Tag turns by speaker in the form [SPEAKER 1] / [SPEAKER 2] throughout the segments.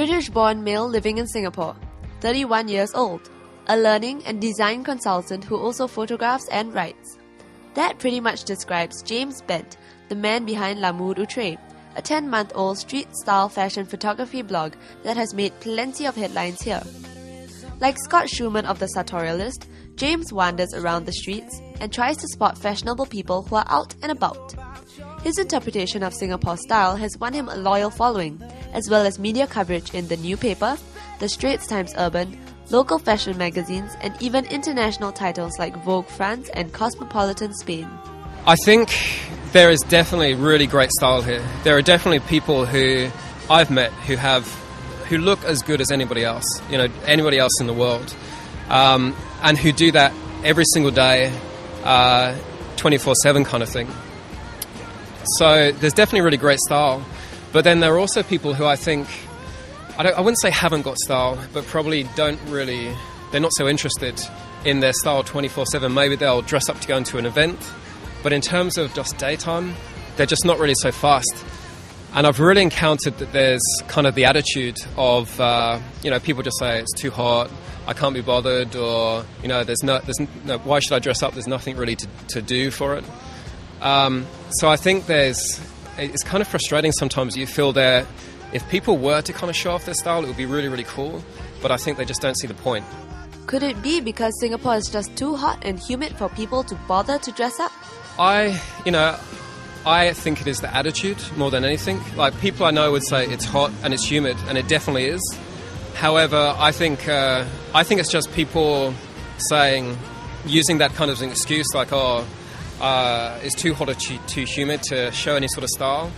[SPEAKER 1] British-born male living in Singapore, 31 years old, a learning and design consultant who also photographs and writes. That pretty much describes James Bent, the man behind Outré, a 10-month-old street-style fashion photography blog that has made plenty of headlines here. Like Scott Schumann of the Sartorialist, James wanders around the streets and tries to spot fashionable people who are out and about. His interpretation of Singapore style has won him a loyal following, as well as media coverage in the New Paper, the Straits Times Urban, local fashion magazines, and even international titles like Vogue France and Cosmopolitan Spain.
[SPEAKER 2] I think there is definitely really great style here. There are definitely people who I've met who look as good as anybody else, anybody else in the world, and who do that every single day, 24/7 kind of thing. So there's definitely really great style, but then there are also people who I think, I wouldn't say haven't got style, but probably they're not so interested in their style 24/7. Maybe they'll dress up to go into an event, but in terms of just daytime, they're just not really so fast. And I've really encountered that there's kind of the attitude of, people just say it's too hot, I can't be bothered, or, there's no, why should I dress up? There's nothing really to do for it. So I think it's kind of frustrating sometimes. You feel that if people were to kind of show off their style, it would be really, really cool, but I think they just don't see the point.
[SPEAKER 1] Could it be because Singapore is just too hot and humid for people to bother to dress up?
[SPEAKER 2] I think it is the attitude more than anything. Like, people I know would say it's hot and it's humid, and it definitely is. However, I think it's just people using that kind of an excuse, like, it's too hot or too humid to show any sort of style.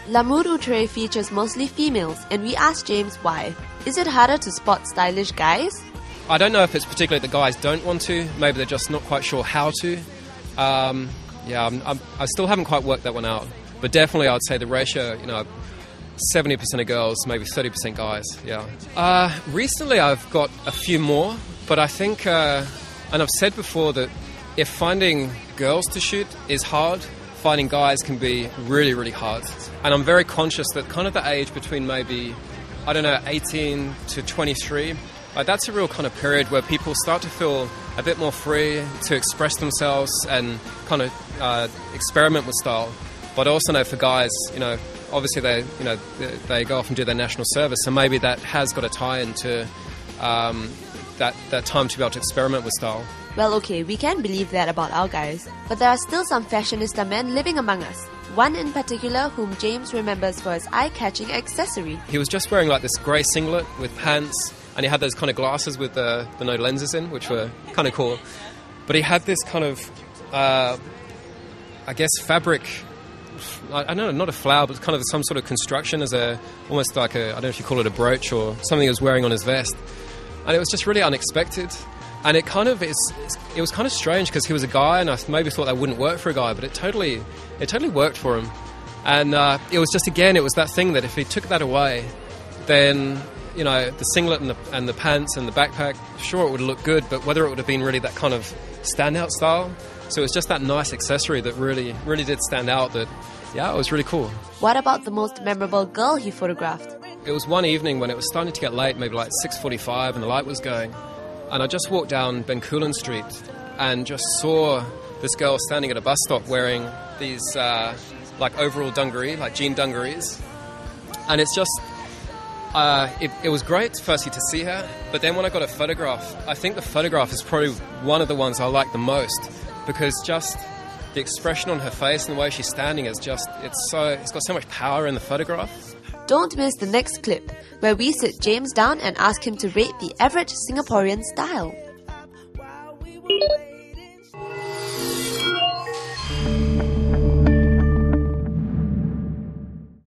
[SPEAKER 1] Outré features mostly females, and we asked James why. Is it harder to spot stylish guys?
[SPEAKER 2] I don't know if it's particularly the guys don't want to. Maybe they're just not quite sure how to. I still haven't quite worked that one out. But definitely I'd say the ratio, 70% of girls, maybe 30% guys, yeah. Recently I've got a few more, but I think, and I've said before that if finding girls to shoot is hard, finding guys can be really, really hard. And I'm very conscious that kind of the age between maybe, 18 to 23, that's a real kind of period where people start to feel a bit more free to express themselves and kind of experiment with style. But I also know for guys, obviously they go off and do their national service, so maybe that has got a tie into that time to be able to experiment with style.
[SPEAKER 1] Well, okay, we can believe that about our guys, but there are still some fashionista men living among us. One in particular whom James remembers for his eye-catching accessory.
[SPEAKER 2] He was just wearing like this grey singlet with pants, and he had those kind of glasses with the no lenses in, which were kind of cool. But he had this kind of, fabric, I don't know, not a flower, but kind of some sort of construction as almost like I don't know if you call it a brooch or something he was wearing on his vest. And it was just really unexpected. And it was kind of strange because he was a guy, and I maybe thought that wouldn't work for a guy, but it totally worked for him. And it was that thing that if he took that away, then the singlet and the pants and the backpack, sure, it would look good, but whether it would have been really that kind of standout style. So it was just that nice accessory that really, really did stand out. That, it was really cool.
[SPEAKER 1] What about the most memorable girl he photographed?
[SPEAKER 2] It was one evening when it was starting to get late, maybe like 6:45, and the light was going. And I just walked down Bencoolen Street and just saw this girl standing at a bus stop wearing these overall dungaree, like jean dungarees. And it's just, it was great firstly to see her, but then when I got a photograph, I think the photograph is probably one of the ones I like the most, because just the expression on her face and the way she's standing is just, it's got so much power in the photograph.
[SPEAKER 1] Don't miss the next clip, where we sit James down and ask him to rate the average Singaporean style.